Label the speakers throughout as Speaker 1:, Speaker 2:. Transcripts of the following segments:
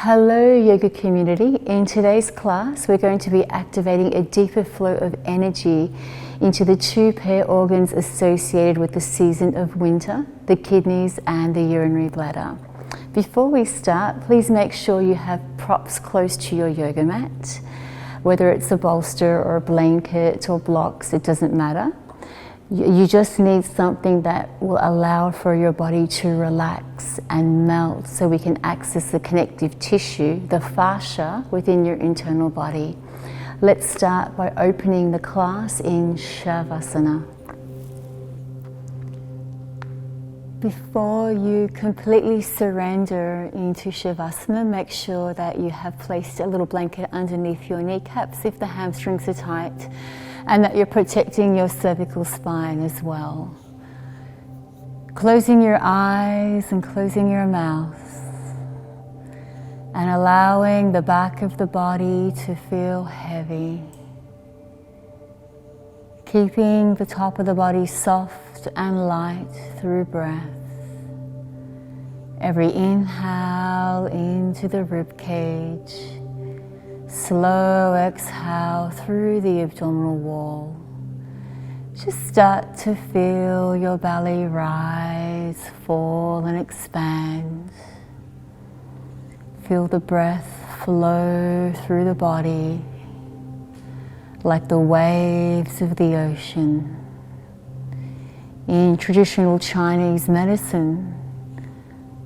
Speaker 1: Hello yoga community. In today's class we're going to be activating a deeper flow of energy into the two pair organs associated with the season of winter, the kidneys and the urinary bladder. Before we start, please make sure you have props close to your yoga mat. Whether it's a bolster or a blanket or blocks, it doesn't matter. You just need something that will allow for your body to relax and melt so we can access the connective tissue, the fascia within your internal body. Let's start by opening the class in shavasana. Before you completely surrender into shavasana, make sure that you have placed a little blanket underneath your kneecaps if the hamstrings are tight, and that you're protecting your cervical spine as well. Closing your eyes and closing your mouth, and allowing the back of the body to feel heavy. Keeping the top of the body soft and light through breath. Every inhale into the rib cage. Slow exhale through the abdominal wall. Just start to feel your belly rise, fall and expand. Feel the breath flow through the body like the waves of the ocean. In traditional Chinese medicine,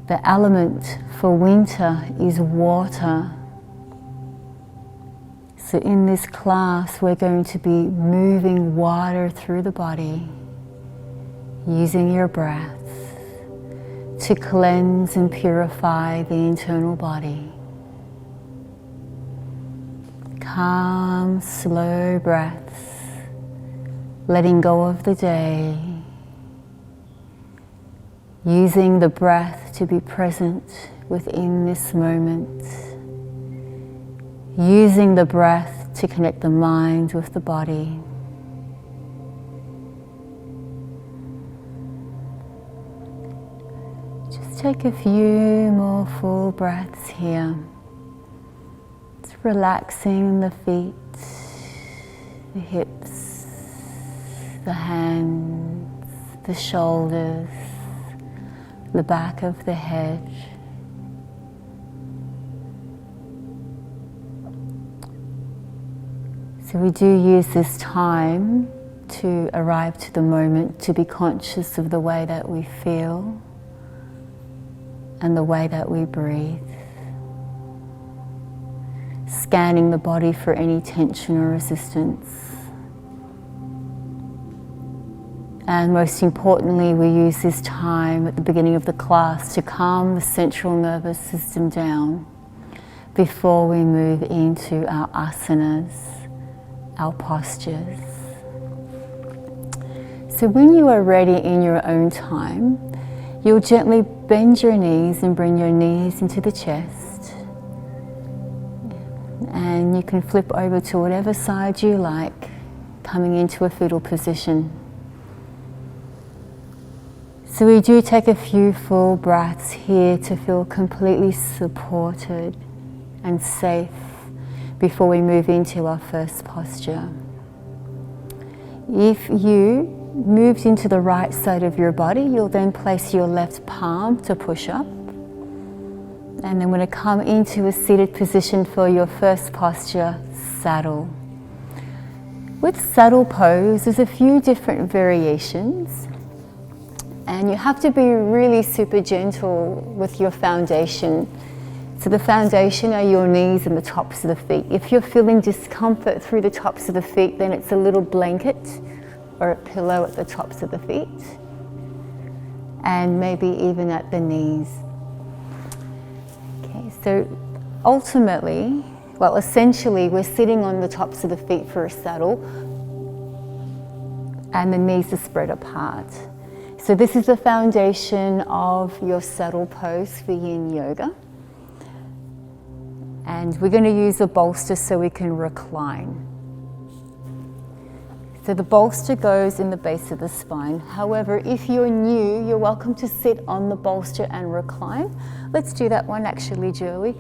Speaker 1: the element for winter is water. So in this class, we're going to be moving water through the body, using your breath to cleanse and purify the internal body. Calm, slow breaths, letting go of the day, using the breath to be present within this moment. Using the breath to connect the mind with the body. Just take a few more full breaths here. Just relaxing the feet, the hips, the hands, the shoulders, the back of the head. So we do use this time to arrive to the moment, to be conscious of the way that we feel and the way that we breathe. Scanning the body for any tension or resistance. And most importantly, we use this time at the beginning of the class to calm the central nervous system down before we move into our asanas, our postures. So when you are ready in your own time, you'll gently bend your knees and bring your knees into the chest. And you can flip over to whatever side you like, coming into a fetal position. So we do take a few full breaths here to feel completely supported and safe before we move into our first posture. If you moved into the right side of your body, you'll then place your left palm to push up. And then when you come into a seated position for your first posture, saddle. With saddle pose, there's a few different variations. And you have to be really super gentle with your foundation. So the foundation are your knees and the tops of the feet. If you're feeling discomfort through the tops of the feet, then it's a little blanket or a pillow at the tops of the feet. And maybe even at the knees. Okay, so ultimately, well, essentially, we're sitting on the tops of the feet for a saddle, and the knees are spread apart. So this is the foundation of your saddle pose for yin yoga. And we're going to use a bolster so we can recline. So the bolster goes in the base of the spine. However, if you're new, you're welcome to sit on the bolster and recline. Let's do that one actually, Joey.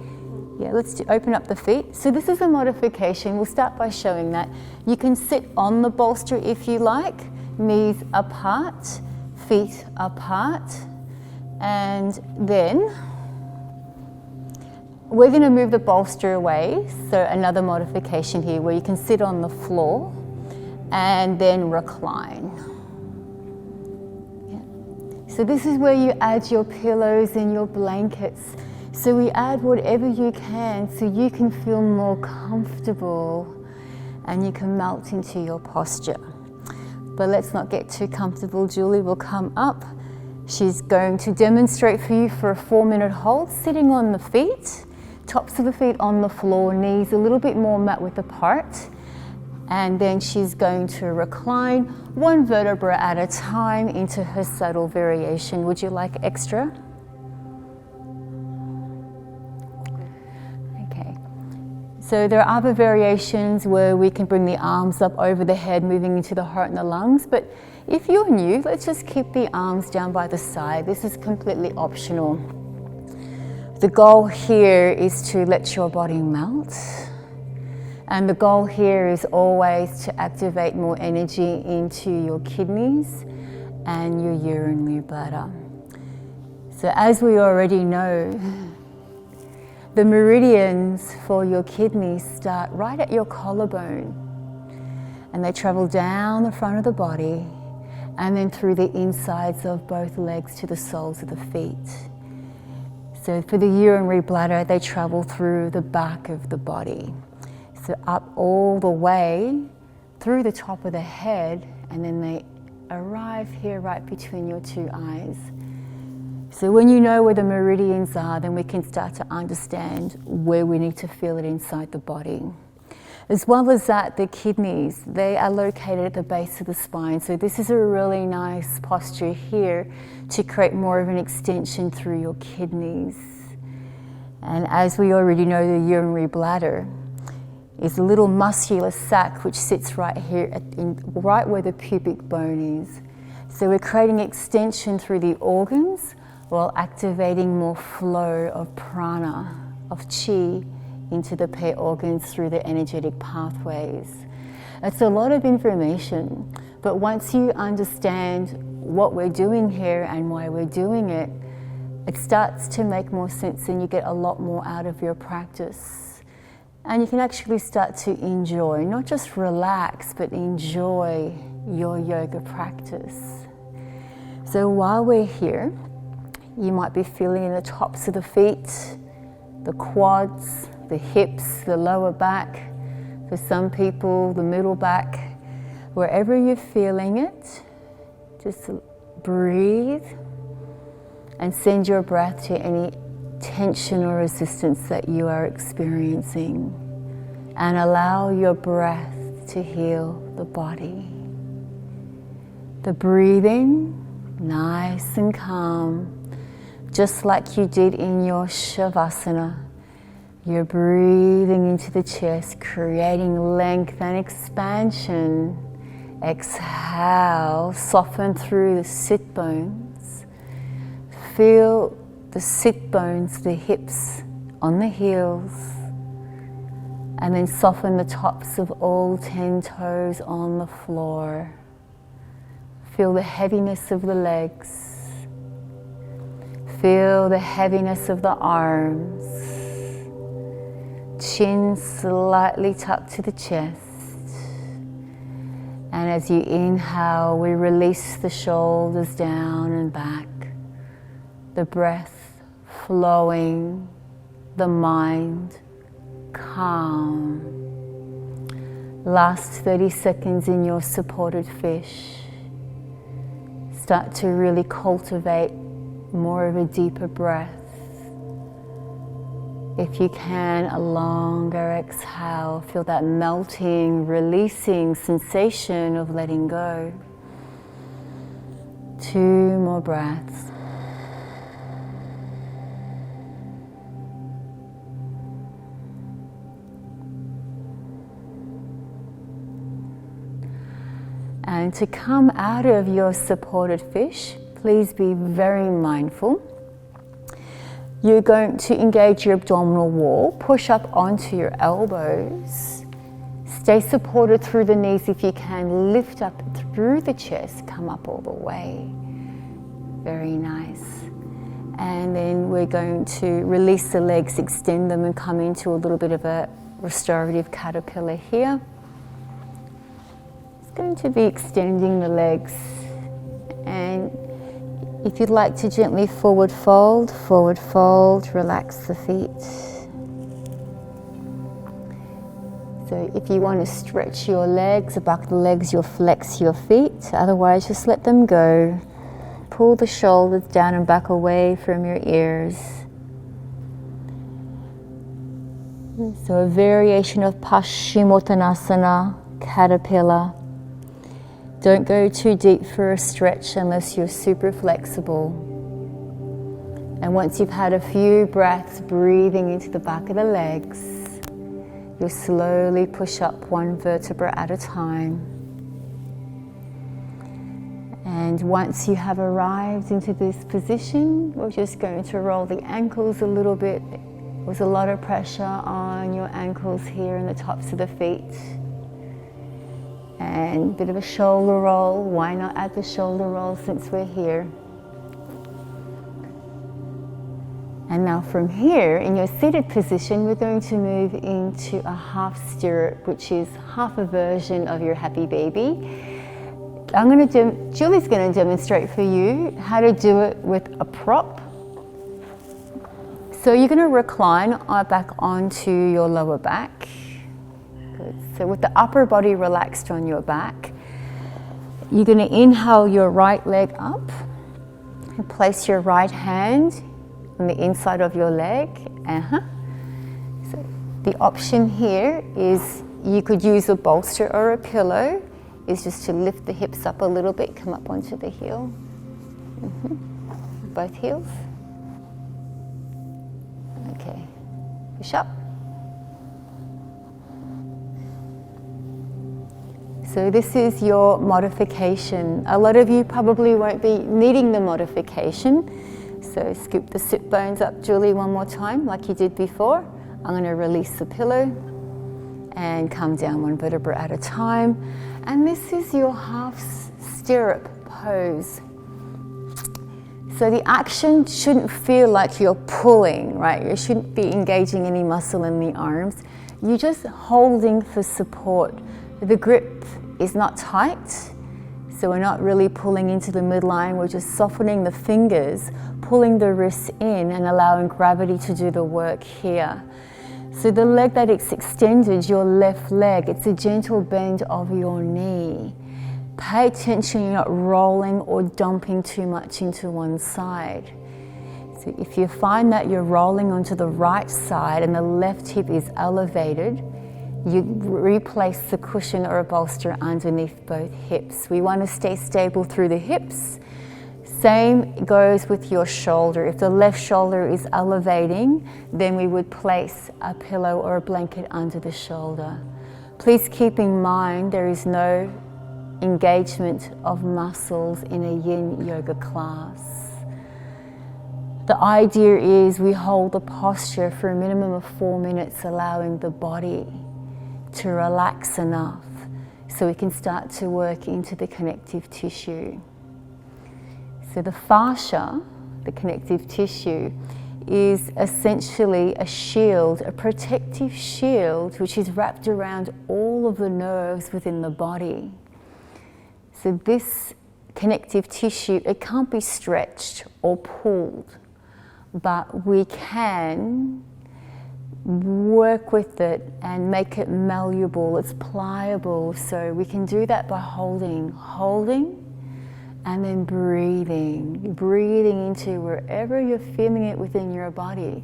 Speaker 1: Yeah, let's open up the feet. So this is a modification. We'll start by showing that. You can sit on the bolster if you like, knees apart, feet apart, and then we're going to move the bolster away. So another modification here where you can sit on the floor and then recline. Yeah. So this is where you add your pillows and your blankets. So we add whatever you can so you can feel more comfortable and you can melt into your posture. But let's not get too comfortable. Julie will come up. She's going to demonstrate for you for a 4-minute hold, sitting on the feet, tops of the feet on the floor, knees a little bit more mat width apart. And then she's going to recline 1 vertebra at a time into her saddle variation. Would you like extra? So there are other variations where we can bring the arms up over the head, moving into the heart and the lungs. But if you're new, let's just keep the arms down by the side. This is completely optional. The goal here is to let your body melt. And the goal here is always to activate more energy into your kidneys and your urinary bladder. So as we already know, the meridians for your kidneys start right at your collarbone and they travel down the front of the body and then through the insides of both legs to the soles of the feet. So for the urinary bladder, they travel through the back of the body. So up all the way through the top of the head, and then they arrive here right between your 2 eyes. So when you know where the meridians are, then we can start to understand where we need to feel it inside the body. As well as that, the kidneys, they are located at the base of the spine. So this is a really nice posture here to create more of an extension through your kidneys. And as we already know, the urinary bladder is a little muscular sac which sits right here, right where the pubic bone is. So we're creating extension through the organs, while activating more flow of prana, of chi, into the pet organs through the energetic pathways. It's a lot of information, but once you understand what we're doing here and why we're doing it, it starts to make more sense and you get a lot more out of your practice. And you can actually start to enjoy, not just relax, but enjoy your yoga practice. So while we're here, you might be feeling in the tops of the feet, the quads, the hips, the lower back. For some people, the middle back. Wherever you're feeling it, just breathe and send your breath to any tension or resistance that you are experiencing. And allow your breath to heal the body. The breathing, nice and calm. Just like you did in your shavasana, you're breathing into the chest, creating length and expansion. Exhale, soften through the sit bones. Feel the sit bones, the hips on the heels, and then soften the tops of all 10 toes on the floor. Feel the heaviness of the legs. Feel the heaviness of the arms. Chin slightly tucked to the chest. And as you inhale, we release the shoulders down and back. The breath flowing, the mind calm. Last 30 seconds in your supported fish. Start to really cultivate more of a deeper breath. If you can, a longer exhale. Feel that melting, releasing sensation of letting go. 2 more breaths. And to come out of your supported fish, please be very mindful You're going to engage your abdominal wall, push up onto your elbows, stay supported through the knees if you can, lift up through the chest, come up all the way. Very nice. And then we're going to release the legs, extend them and come into a little bit of a restorative caterpillar here. It's going to be extending the legs, and if you'd like to gently forward fold, relax the feet. So if you want to stretch your legs, the back of the legs, you'll flex your feet. Otherwise, just let them go. Pull the shoulders down and back away from your ears. So a variation of Paschimottanasana, caterpillar. Don't go too deep for a stretch unless you're super flexible. And once you've had a few breaths breathing into the back of the legs, you'll slowly push up one vertebra at a time. And once you have arrived into this position, we're just going to roll the ankles a little bit. There's a lot of pressure on your ankles here and the tops of the feet. And a bit of a shoulder roll. Why not add the shoulder roll since we're here? And now from here, in your seated position, we're going to move into a half stirrup, which is half a version of your happy baby. Julie's going to demonstrate for you how to do it with a prop. So you're going to recline back onto your lower back. Good. So with the upper body relaxed on your back, you're going to inhale your right leg up and place your right hand on the inside of your leg. So the option here is you could use a bolster or a pillow, is just to lift the hips up a little bit, come up onto the heel. Both heels. Okay, push up. So this is your modification. A lot of you probably won't be needing the modification. So scoop the sit bones up, Julie, one more time, like you did before. I'm going to release the pillow and come down one vertebra at a time. And this is your half stirrup pose. So the action shouldn't feel like you're pulling, right? You shouldn't be engaging any muscle in the arms. You're just holding for support. The grip is not tight, so we're not really pulling into the midline. We're just softening the fingers, pulling the wrists in and allowing gravity to do the work here. So the leg that is extended, your left leg, it's a gentle bend of your knee. Pay attention you're not rolling or dumping too much into one side. So if you find that you're rolling onto the right side and the left hip is elevated, you replace the cushion or a bolster underneath both hips. We want to stay stable through the hips. Same goes with your shoulder. If the left shoulder is elevating, then we would place a pillow or a blanket under the shoulder. Please keep in mind there is no engagement of muscles in a yin yoga class. The idea is we hold the posture for a minimum of 4 minutes, allowing the body to relax enough so we can start to work into the connective tissue. So the fascia, the connective tissue, is essentially a shield, a protective shield, which is wrapped around all of the nerves within the body. So this connective tissue, it can't be stretched or pulled, but we can work with it and make it malleable, it's pliable. So we can do that by holding, and then breathing into wherever you're feeling it within your body.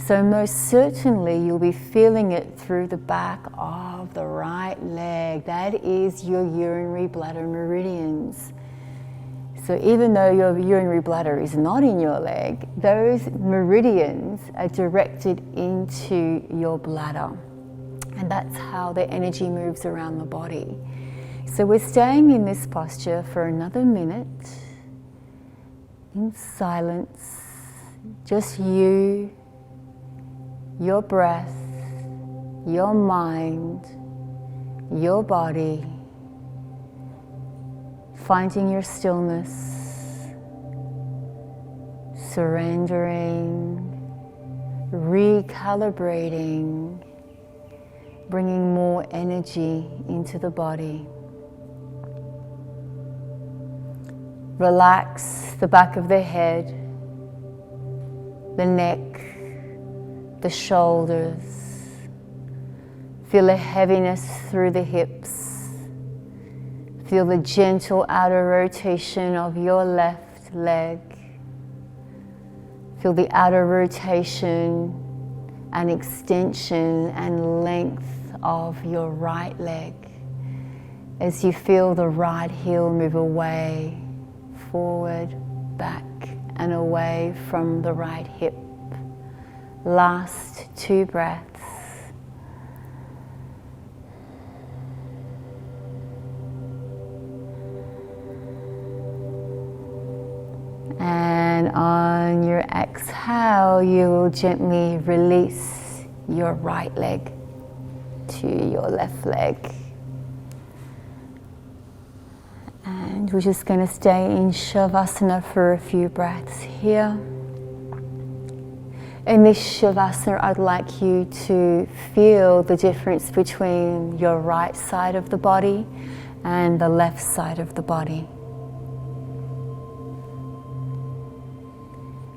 Speaker 1: So most certainly you'll be feeling it through the back of the right leg. That is your urinary bladder meridians. So even though your urinary bladder is not in your leg, those meridians are directed into your bladder. And that's how the energy moves around the body. So we're staying in this posture for another minute, in silence, Just you, your breath, your mind, your body, finding your stillness, surrendering, recalibrating, bringing more energy into the body. Relax the back of the head, the neck, the shoulders. Feel a heaviness through the hips. Feel the gentle outer rotation of your left leg. Feel the outer rotation and extension and length of your right leg as you feel the right heel move away, forward, back, and away from the right hip. Last 2 breaths. And on your exhale, you will gently release your right leg to your left leg. And we're just going to stay in shavasana for a few breaths here. In this shavasana, I'd like you to feel the difference between your right side of the body and the left side of the body.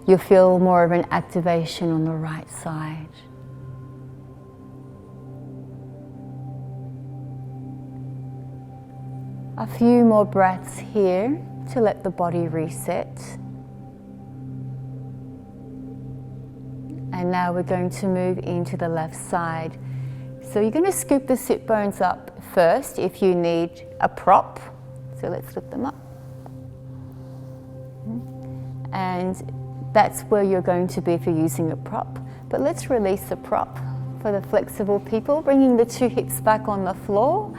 Speaker 1: You'll feel more of an activation on the right side. A few more breaths here to let the body reset. And now we're going to move into the left side. So you're going to scoop the sit bones up first if you need a prop. So let's lift them up. And that's where you're going to be if you're using a prop. But let's release the prop for the flexible people, bringing the 2 hips back on the floor.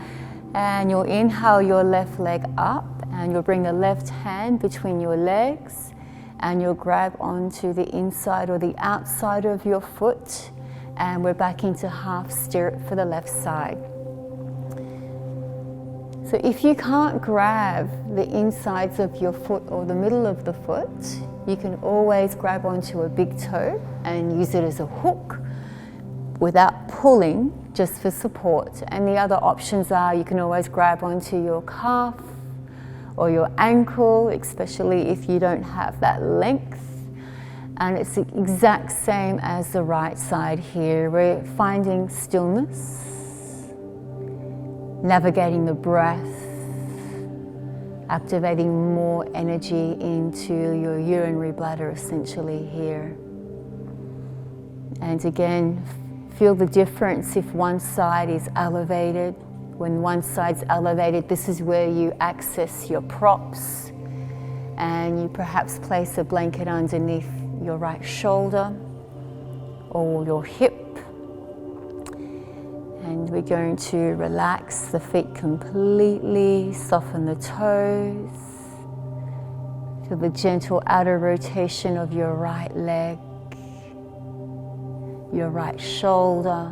Speaker 1: And you'll inhale your left leg up, and you'll bring the left hand between your legs, and you'll grab onto the inside or the outside of your foot, and we're back into half stirrup for the left side. So if you can't grab the insides of your foot or the middle of the foot, you can always grab onto a big toe and use it as a hook without pulling, just for support. And the other options are you can always grab onto your calf or your ankle, especially if you don't have that length. And it's the exact same as the right side here. We're finding stillness, navigating the breath, activating more energy into your urinary bladder essentially here. And again, feel the difference if one side is elevated. When one side's elevated, this is where you access your props, and you perhaps place a blanket underneath your right shoulder or your hip. And we're going to relax the feet completely, soften the toes. Feel the gentle outer rotation of your right leg, your right shoulder,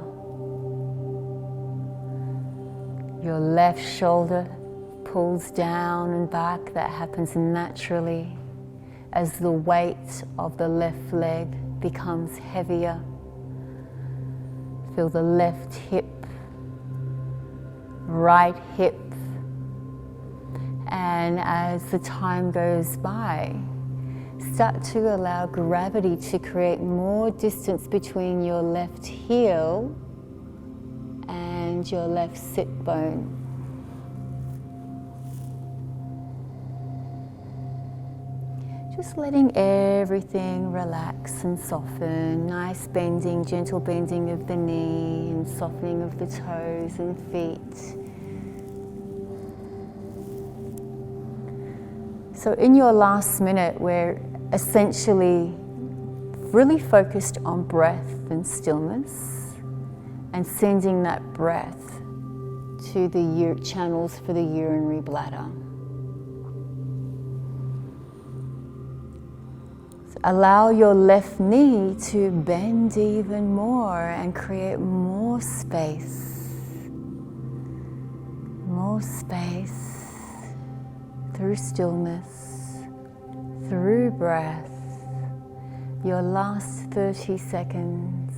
Speaker 1: your left shoulder pulls down and back. That happens naturally as the weight of the left leg becomes heavier. Feel the left hip, right hip, and as the time goes by, start to allow gravity to create more distance between your left heel and your left sit bone. Just letting everything relax and soften. Nice bending, gentle bending of the knee and softening of the toes and feet. So in your last minute, we're essentially really focused on breath and stillness and sending that breath to the channels for the urinary bladder. So allow your left knee to bend even more and create more space. More space through stillness, through breath. Your last 30 seconds.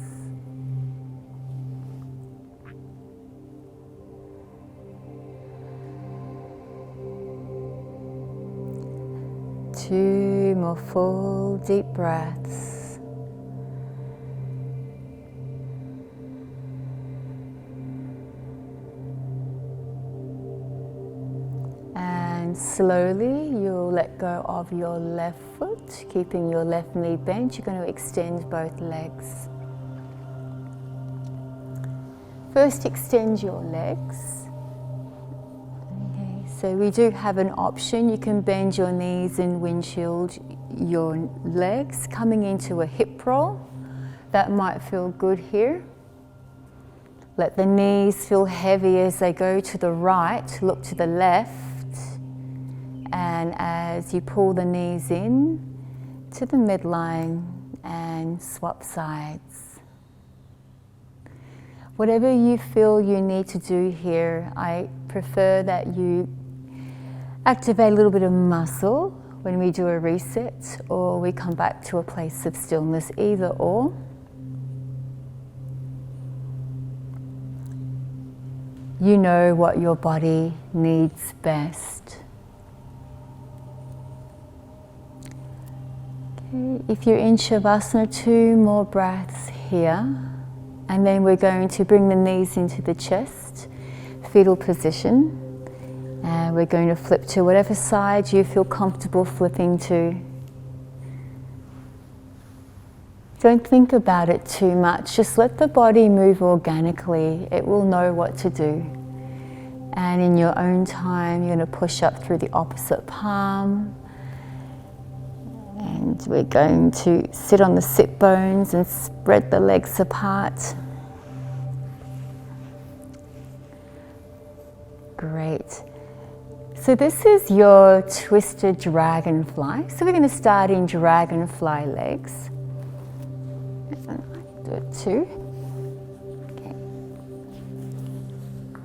Speaker 1: Two more full deep breaths. And slowly you'll let go of your left foot, keeping your left knee bent. You're going to extend both legs. First, extend your legs. So we do have an option. You can bend your knees and windshield your legs, coming into a hip roll. That might feel good here. Let the knees feel heavy as they go to the right, look to the left. And as you pull the knees in to the midline and swap sides. Whatever you feel you need to do here, I prefer that you activate a little bit of muscle when we do a reset, or we come back to a place of stillness, either or. You know what your body needs best. Okay, if you're in shavasana, 2 more breaths here, and then we're going to bring the knees into the chest, fetal position. And we're going to flip to whatever side you feel comfortable flipping to. Don't think about it too much. Just let the body move organically. It will know what to do. And in your own time, you're going to push up through the opposite palm. And we're going to sit on the sit bones and spread the legs apart. Great. So this is your twisted dragonfly. So we're going to start in dragonfly legs. Do it 2. Okay.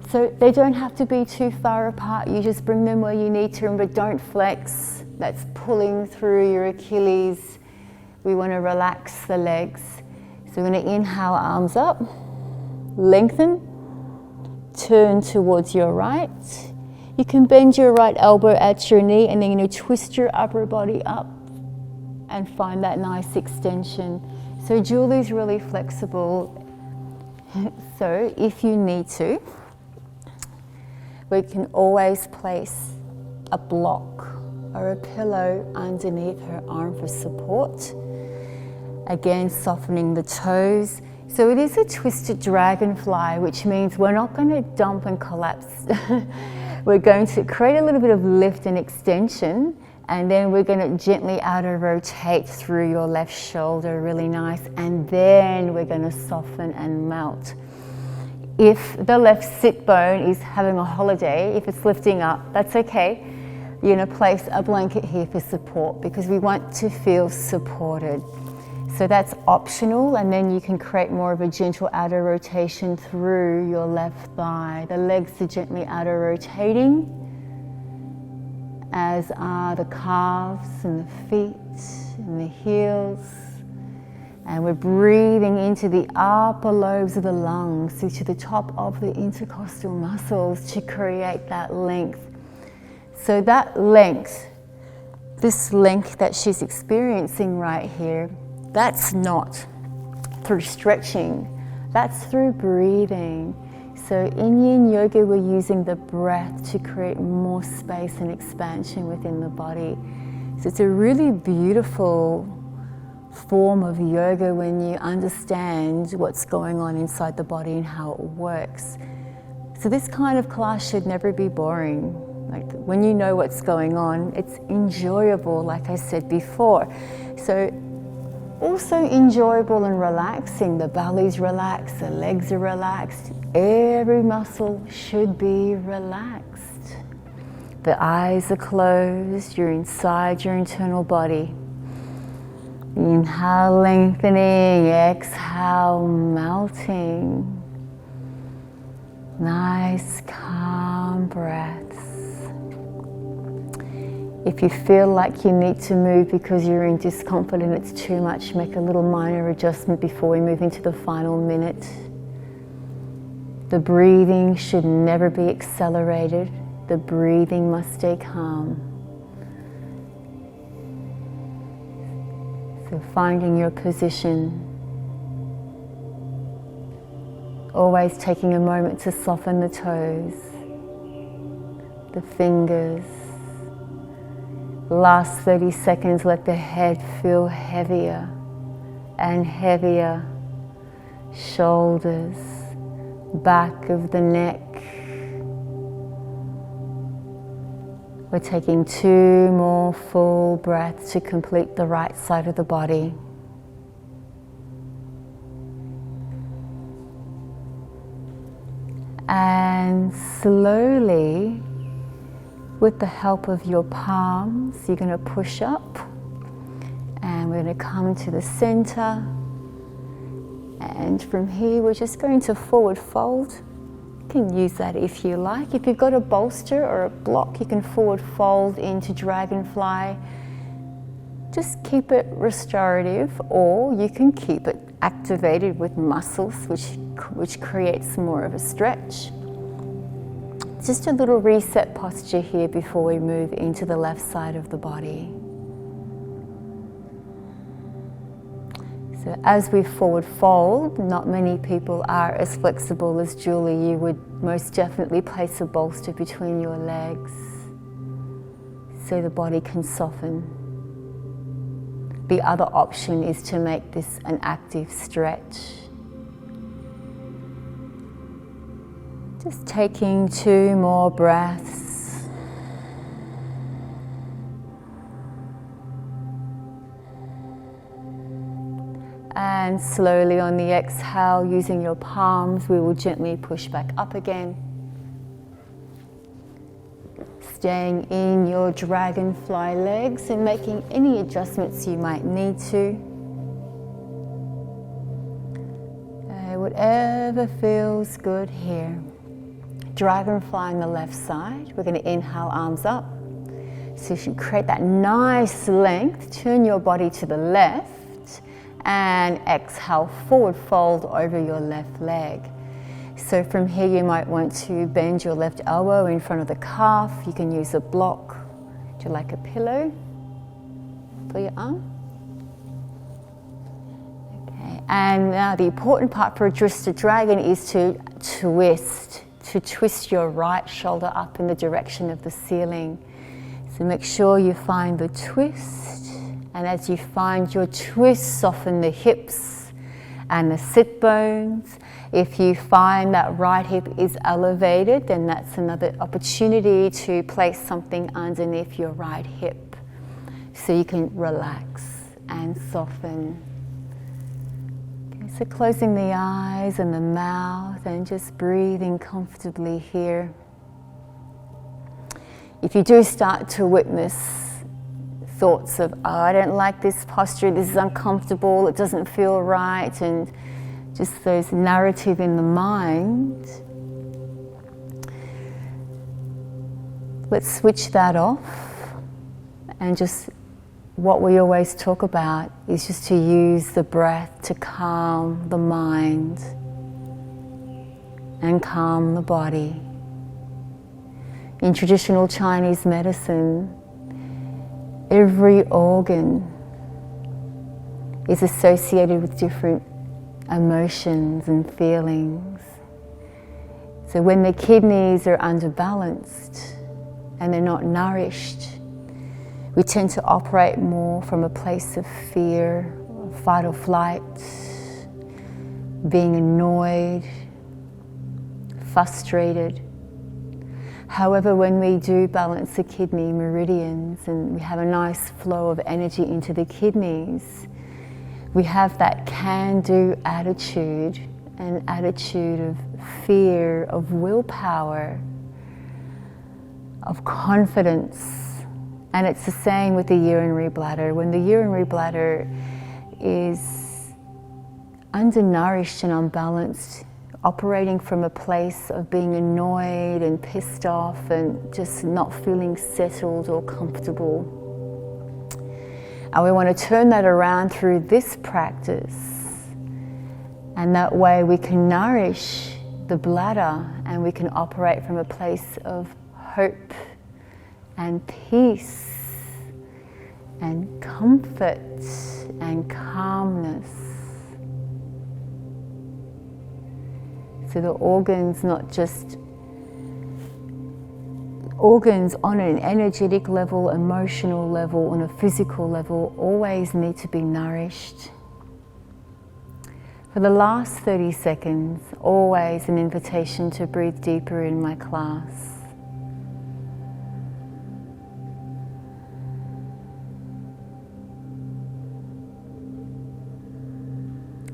Speaker 1: So they don't have to be too far apart. You just bring them where you need to. Remember, don't flex. That's pulling through your Achilles. We want to relax the legs. So we're going to inhale, arms up, lengthen, turn towards your right. You can bend your right elbow at your knee, and then you're going to twist your upper body up and find that nice extension. So Julie's really flexible. So if you need to, we can always place a block or a pillow underneath her arm for support. Again, softening the toes. So it is a twisted dragonfly, which means we're not going to dump and collapse. We're going to create a little bit of lift and extension, and then we're going to gently outer rotate through your left shoulder, really nice, and then we're going to soften and melt. If the left sit bone is having a holiday, if it's lifting up, that's okay. You're going to place a blanket here for support because we want to feel supported. So that's optional, and then you can create more of a gentle outer rotation through your left thigh. The legs are gently outer rotating, as are the calves and the feet and the heels. And we're breathing into the upper lobes of the lungs, so to the top of the intercostal muscles to create that length. So that length, this length that she's experiencing right here, that's not through stretching, that's through breathing. So in yin yoga, we're using the breath to create more space and expansion within the body. So it's a really beautiful form of yoga when you understand what's going on inside the body and how it works. So this kind of class should never be boring. Like when you know what's going on, it's enjoyable, like I said before. So also enjoyable and relaxing. The belly's relaxed, the legs are relaxed. Every muscle should be relaxed. The eyes are closed, you're inside your internal body. Inhale, lengthening, exhale, melting. Nice, calm breaths. If you feel like you need to move because you're in discomfort and it's too much, make a little minor adjustment before we move into the final minute. The breathing should never be accelerated. The breathing must stay calm. So finding your position. Always taking a moment to soften the toes, the fingers. Last 30 seconds, let the head feel heavier and heavier. Shoulders, back of the neck. We're taking 2 more full breaths to complete the right side of the body. And slowly, with the help of your palms, you're going to push up. And we're going to come to the center. And from here, we're just going to forward fold. You can use that if you like. If you've got a bolster or a block, you can forward fold into dragonfly. Just keep it restorative, or you can keep it activated with muscles, which creates more of a stretch. Just a little reset posture here before we move into the left side of the body. So as we forward fold, not many people are as flexible as Julie. You would most definitely place a bolster between your legs so the body can soften. The other option is to make this an active stretch. Just taking 2 more breaths. And slowly on the exhale, using your palms, we will gently push back up again. Staying in your dragonfly legs and making any adjustments you might need to. Whatever feels good here. Dragonfly on the left side. We're going to inhale, arms up. So you should create that nice length. Turn your body to the left. And exhale, forward fold over your left leg. So from here you might want to bend your left elbow in front of the calf. You can use a block, do like a pillow for your arm. Okay, and now the important part for a twisted dragon is to twist your right shoulder up in the direction of the ceiling. So make sure you find the twist. And as you find your twist, soften the hips and the sit bones. If you find that right hip is elevated, then that's another opportunity to place something underneath your right hip. So you can relax and soften. Okay, so closing the eyes and the mouth and just breathing comfortably here. If you do start to witness thoughts of, oh, I don't like this posture, this is uncomfortable, it doesn't feel right, and just those narrative in the mind, let's switch that off. And just what we always talk about is just to use the breath to calm the mind and calm the body. In traditional Chinese medicine, every organ is associated with different emotions and feelings. So when the kidneys are underbalanced and they're not nourished, we tend to operate more from a place of fear, fight or flight, being annoyed, frustrated. However, when we do balance the kidney meridians and we have a nice flow of energy into the kidneys, we have that can-do attitude, an attitude of fear, of willpower, of confidence. And it's the same with the urinary bladder. When the urinary bladder is undernourished and unbalanced, operating from a place of being annoyed and pissed off and just not feeling settled or comfortable. And we want to turn that around through this practice. And that way we can nourish the bladder and we can operate from a place of hope and peace and comfort and calmness. So the organs, not just organs on an energetic level, emotional level, on a physical level, always need to be nourished. For the last 30 seconds, always an invitation to breathe deeper in my class.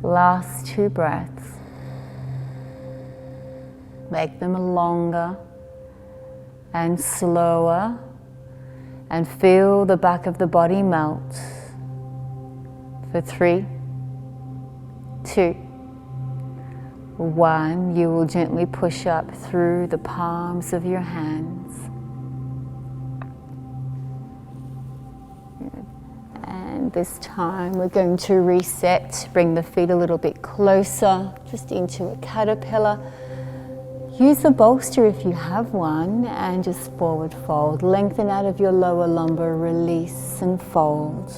Speaker 1: Last 2 breaths. Make them longer and slower, and feel the back of the body melt. For 3, 2, 1, you will gently push up through the palms of your hands. And this time we're going to reset, bring the feet a little bit closer, just into a caterpillar. Use a bolster if you have one, and just forward fold. Lengthen out of your lower lumbar, release and fold.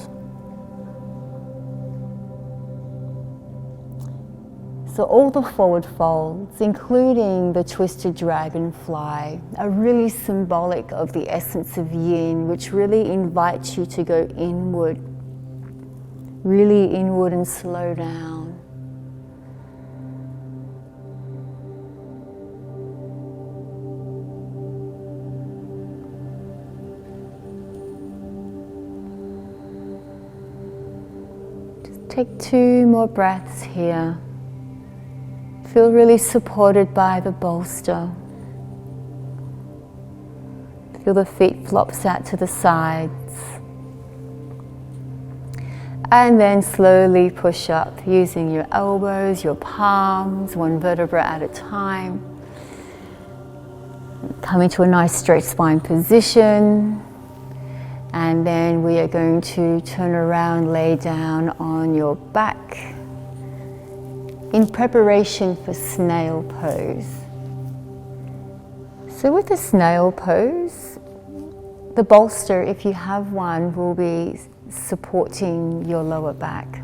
Speaker 1: So all the forward folds, including the twisted dragonfly, are really symbolic of the essence of yin, which really invites you to go inward, really inward and slow down. Take 2 more breaths here. Feel really supported by the bolster. Feel the feet flops out to the sides. And then slowly push up using your elbows, your palms, 1 vertebra at a time. Come into a nice straight spine position. And then we are going to turn around, lay down on your back in preparation for snail pose. So with the snail pose, the bolster, if you have one, will be supporting your lower back.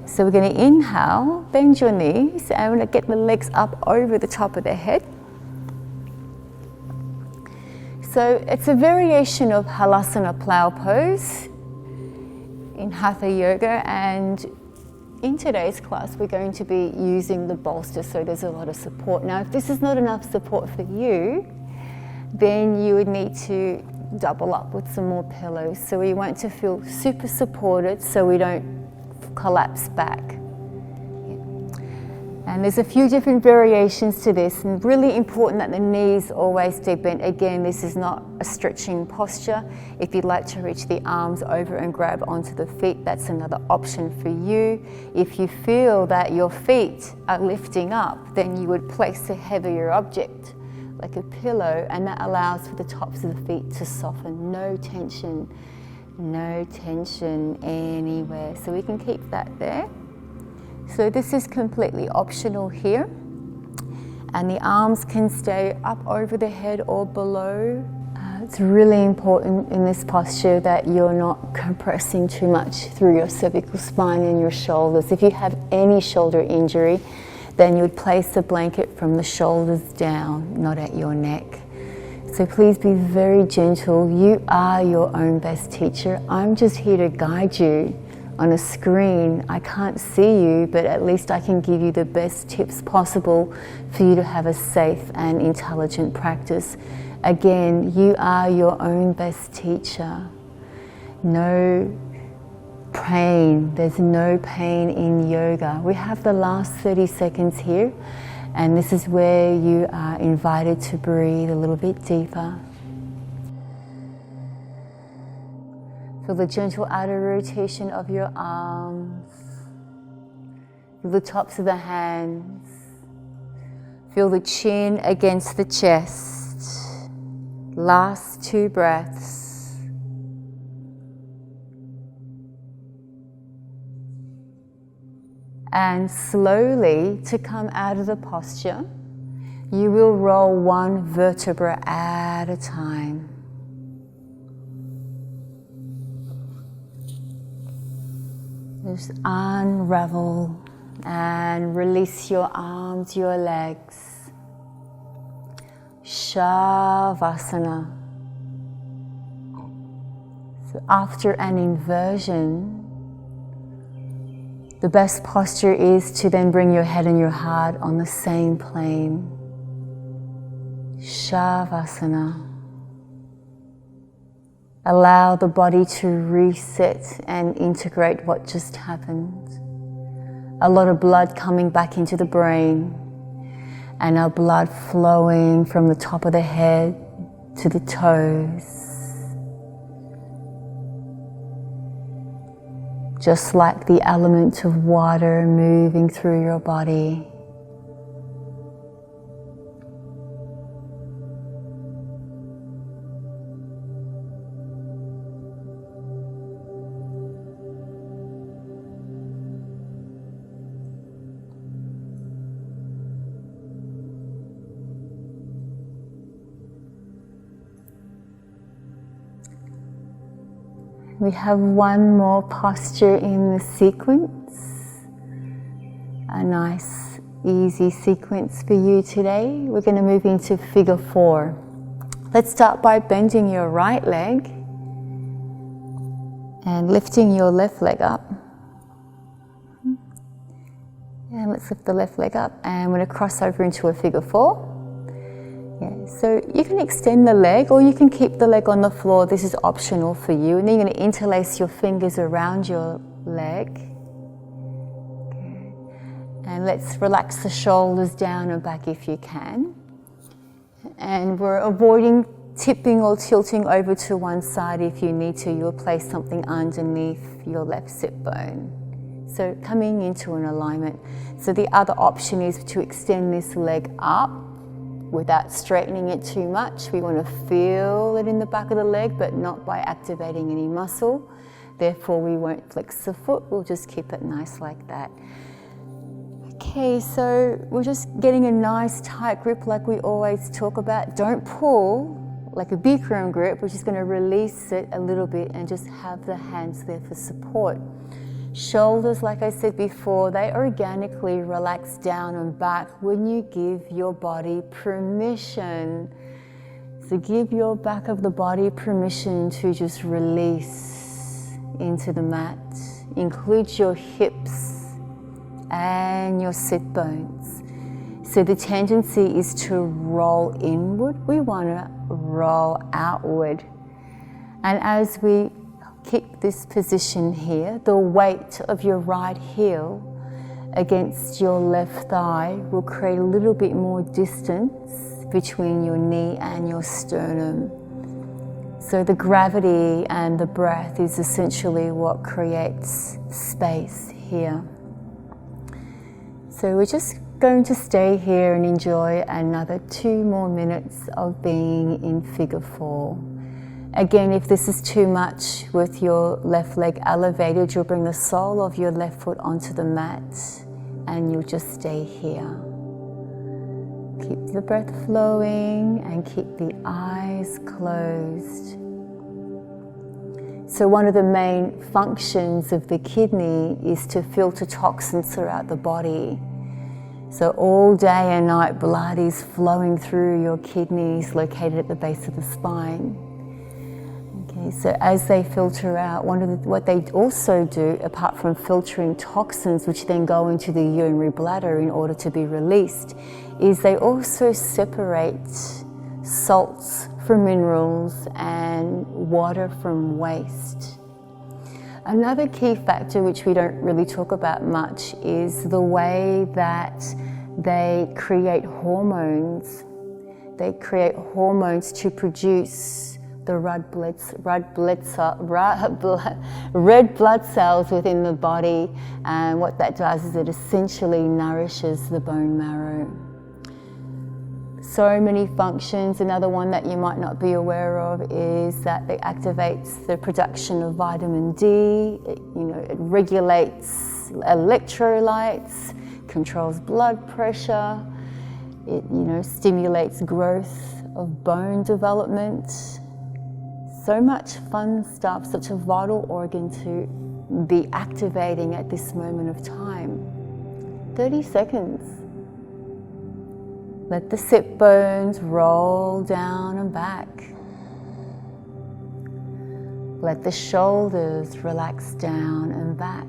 Speaker 1: So we're going to inhale, bend your knees, and we're going to get the legs up over the top of the head. So it's a variation of halasana plow pose in hatha yoga, and in today's class we're going to be using the bolster, so there's a lot of support. Now if this is not enough support for you, then you would need to double up with some more pillows. So we want to feel super supported so we don't collapse back. And there's a few different variations to this, and really important that the knees always stay bent. Again, this is not a stretching posture. If you'd like to reach the arms over and grab onto the feet, that's another option for you. If you feel that your feet are lifting up, then you would place a heavier object, like a pillow, and that allows for the tops of the feet to soften. No tension anywhere. So we can keep that there. So this is completely optional here, and the arms can stay up over the head or below. It's really important in this posture that you're not compressing too much through your cervical spine and your shoulders. If you have any shoulder injury, then you would place the blanket from the shoulders down, not at your neck. So please be very gentle. You are your own best teacher. I'm just here to guide you. On a screen, I can't see you, but at least I can give you the best tips possible for you to have a safe and intelligent practice. Again, you are your own best teacher. No pain, there's no pain in yoga. We have the last 30 seconds here, and this is where you are invited to breathe a little bit deeper. Feel the gentle outer rotation of your arms. Feel the tops of the hands. Feel the chin against the chest. Last 2 breaths. And slowly, to come out of the posture, you will roll 1 vertebra at a time. Just unravel and release your arms, your legs. Shavasana. So after an inversion, the best posture is to then bring your head and your heart on the same plane. Shavasana. Allow the body to reset and integrate what just happened. A lot of blood coming back into the brain, and our blood flowing from the top of the head to the toes. Just like the element of water moving through your body. We have one more posture in the sequence. A nice, easy sequence for you today. We're going to move into figure 4. Let's start by bending your right leg and lifting your left leg up. And let's lift the left leg up, and we're going to cross over into a figure 4. Yeah, so you can extend the leg or you can keep the leg on the floor. This is optional for you. And then you're going to interlace your fingers around your leg. Okay. And let's relax the shoulders down and back if you can. And we're avoiding tipping or tilting over to one side. If you need to, you'll place something underneath your left sit bone. So coming into an alignment. So the other option is to extend this leg up without straightening it too much. We want to feel it in the back of the leg, but not by activating any muscle. Therefore, we won't flex the foot. We'll just keep it nice like that. Okay, so we're just getting a nice tight grip like we always talk about. Don't pull like a Bikram grip. We're just going to release it a little bit and just have the hands there for support. Shoulders, like I said before, they organically relax down and back when you give your body permission. So give your back of the body permission to just release into the mat. Include your hips and your sit bones. So the tendency is to roll inward. We want to roll outward. And as we keep this position here, the weight of your right heel against your left thigh will create a little bit more distance between your knee and your sternum. So the gravity and the breath is essentially what creates space here. So we're just going to stay here and enjoy another 2 more minutes of being in figure 4. Again, if this is too much with your left leg elevated, you'll bring the sole of your left foot onto the mat and you'll just stay here. Keep the breath flowing and keep the eyes closed. So one of the main functions of the kidney is to filter toxins throughout the body. So all day and night blood is flowing through your kidneys located at the base of the spine. Okay, so as they filter out, what they also do, apart from filtering toxins which then go into the urinary bladder in order to be released, is they also separate salts from minerals and water from waste. Another key factor which we don't really talk about much is the way that they create hormones. They create hormones to produce the red blood cells within the body, and what that does is it essentially nourishes the bone marrow. So many functions. Another one that you might not be aware of is that it activates the production of vitamin D. It regulates electrolytes, controls blood pressure. It stimulates growth of bone development. So much fun stuff, such a vital organ to be activating at this moment of time. 30 seconds. Let the sit bones roll down and back. Let the shoulders relax down and back.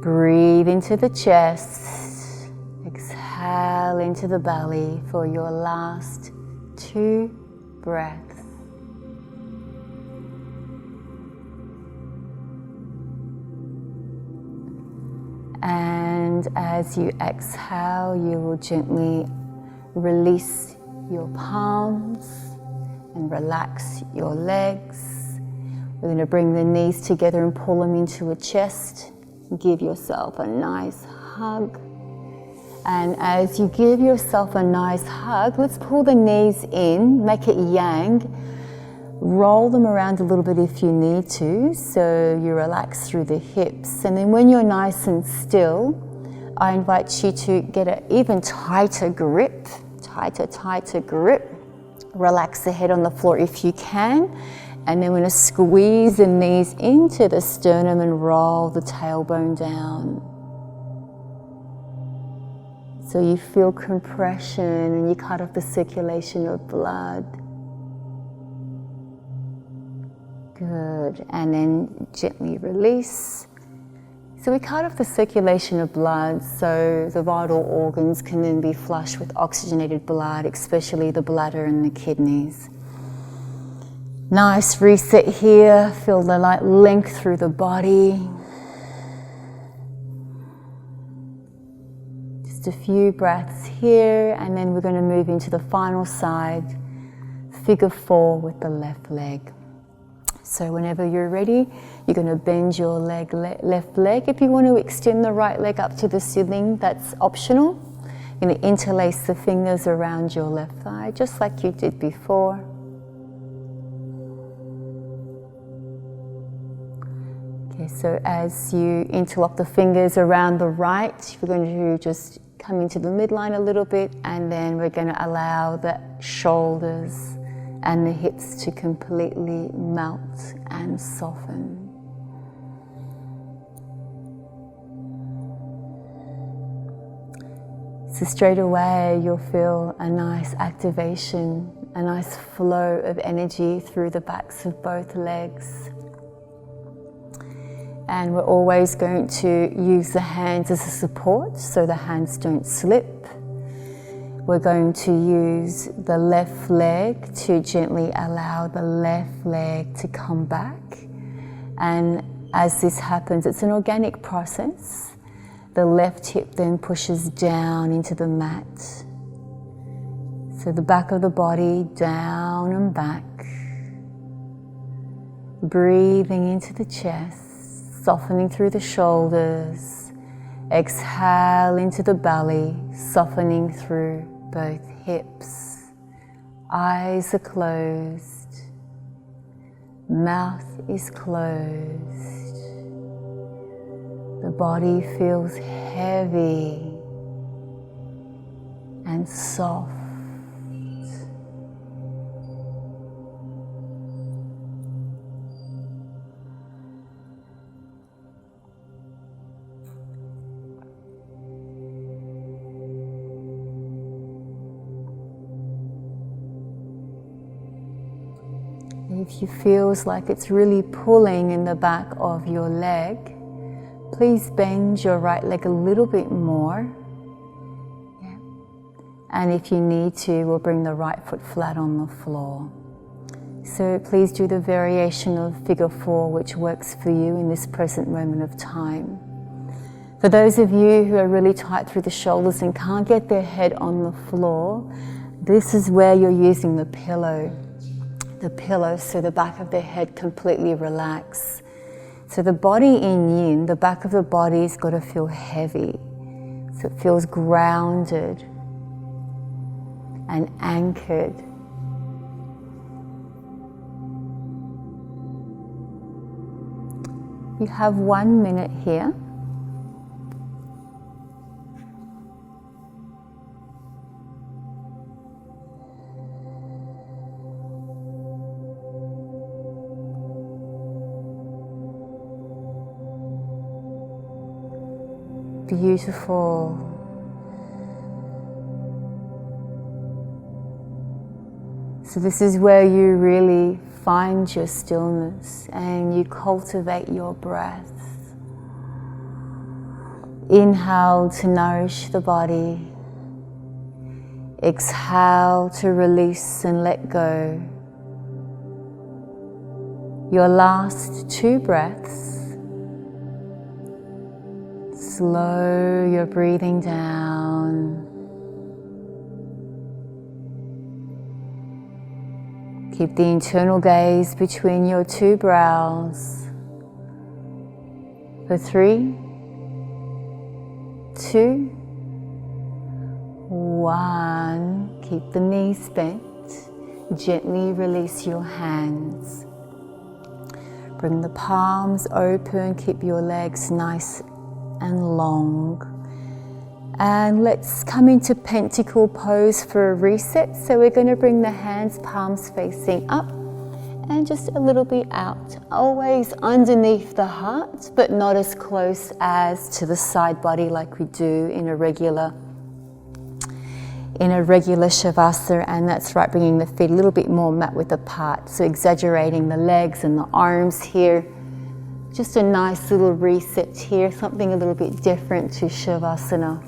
Speaker 1: Breathe into the chest. Exhale into the belly for your last 2 breaths. And as you exhale, you will gently release your palms and relax your legs. We're going to bring the knees together and pull them into a chest. Give yourself a nice hug. And as you give yourself a nice hug, let's pull the knees in, make it yang. Roll them around a little bit if you need to, so you relax through the hips. And then when you're nice and still, I invite you to get an even tighter grip, tighter grip. Relax the head on the floor if you can. And then we're going to squeeze the knees into the sternum and roll the tailbone down. So you feel compression and you cut off the circulation of blood. Good. And then gently release. So we cut off the circulation of blood so the vital organs can then be flushed with oxygenated blood, especially the bladder and the kidneys. Nice reset here. Feel the light length through the body. Just a few breaths here, and then we're going to move into the final side, figure 4 with the left leg. So whenever you're ready, you're going to bend your left leg. If you want to extend the right leg up to the ceiling, that's optional. You're going to interlace the fingers around your left thigh, just like you did before. Okay, so as you interlock the fingers around the right, we're going to just come into the midline a little bit, and then we're going to allow the shoulders and the hips to completely melt and soften. So straight away you'll feel a nice activation, a nice flow of energy through the backs of both legs. And we're always going to use the hands as a support so the hands don't slip. We're going to use the left leg to gently allow the left leg to come back. And as this happens, it's an organic process. The left hip then pushes down into the mat. So the back of the body down and back. Breathing into the chest, softening through the shoulders. Exhale into the belly, softening through both hips. Eyes are closed. Mouth is closed. The body feels heavy and soft. If you feel like it's really pulling in the back of your leg, please bend your right leg a little bit more. Yeah. And if you need to, we'll bring the right foot flat on the floor. So please do the variation of figure 4 which works for you in this present moment of time. For those of you who are really tight through the shoulders and can't get their head on the floor, This is where you're using the pillow so the back of the head completely relax. So the body in yin, the back of the body's got to feel heavy. So it feels grounded and anchored. You have 1 minute here. Beautiful. So this is where you really find your stillness and you cultivate your breath. Inhale to nourish the body. Exhale to release and let go. Your last 2 breaths. Slow your breathing down. Keep the internal gaze between your 2 brows. For 3, 2, 1. Keep the knees bent. Gently release your hands. Bring the palms open. Keep your legs nice and long. And let's come into pentacle pose for a reset. So we're going to bring the hands, palms facing up and just a little bit out. Always underneath the heart, but not as close as to the side body like we do in a regular shavasana. And that's right, bringing the feet a little bit more mat width apart. So exaggerating the legs and the arms here. Just a nice little reset here, something a little bit different to shavasana.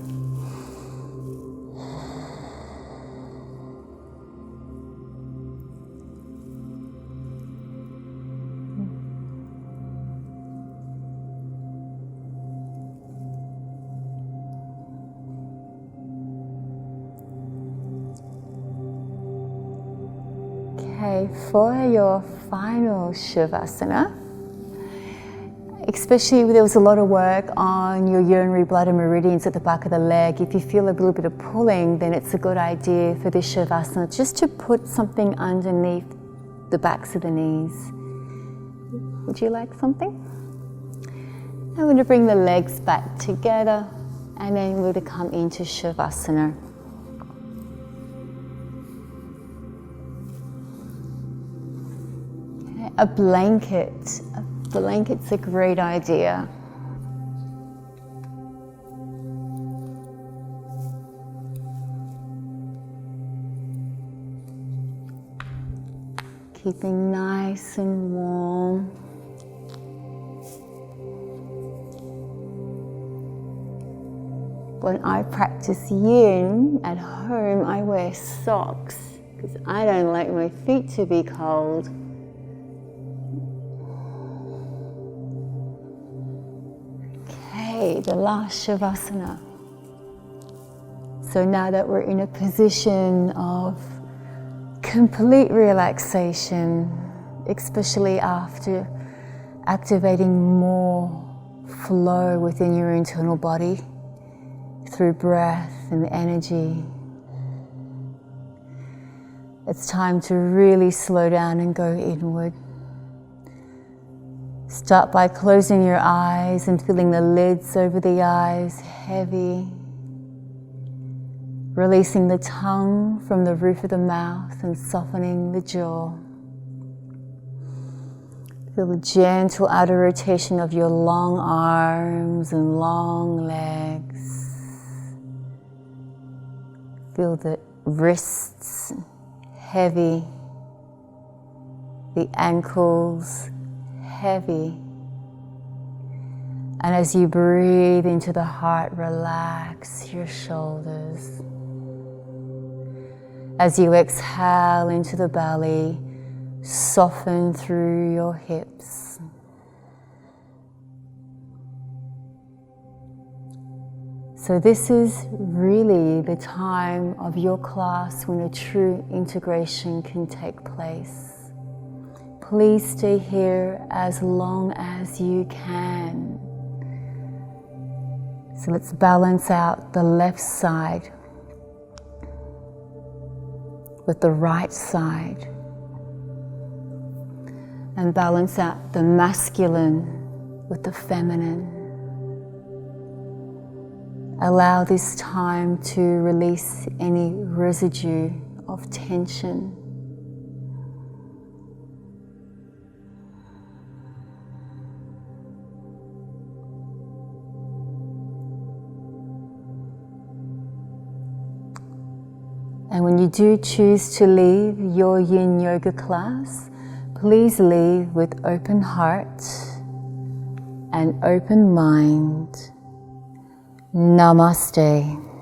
Speaker 1: Okay, for your final shavasana, especially there was a lot of work on your urinary bladder meridians at the back of the leg. If you feel a little bit of pulling, then it's a good idea for this shavasana just to put something underneath the backs of the knees. Would you like something? I'm going to bring the legs back together and then we're going to come into shavasana. Okay, a blanket's a great idea. Keeping nice and warm. When I practice yin at home, I wear socks because I don't like my feet to be cold. The last shavasana. So now that we're in a position of complete relaxation, especially after activating more flow within your internal body through breath and energy, it's time to really slow down and go inward. Start by closing your eyes and feeling the lids over the eyes heavy. Releasing the tongue from the roof of the mouth and softening the jaw. Feel the gentle outer rotation of your long arms and long legs. Feel the wrists heavy, the ankles heavy. And as you breathe into the heart, relax your shoulders. As you exhale into the belly, soften through your hips. So this is really the time of your class when a true integration can take place. Please stay here as long as you can. So let's balance out the left side with the right side, and balance out the masculine with the feminine. Allow this time to release any residue of tension. And when you do choose to leave your yin yoga class, please leave with open heart and open mind. Namaste.